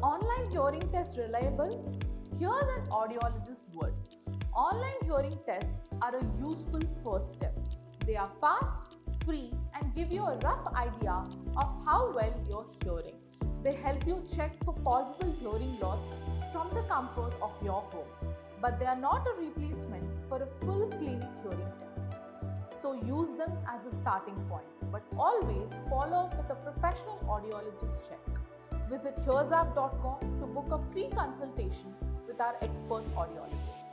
online hearing test reliable? Here's an audiologist's word. Online hearing tests are a useful first step. They are fast, free, and give you a rough idea of how well you're hearing. They help you check for possible hearing loss from the comfort of your home. But they are not a replacement for a full clinic hearing test. So use them as a starting point, but always follow up with a professional audiologist check. Visit Hearzap.com to book a free consultation with our expert audiologist.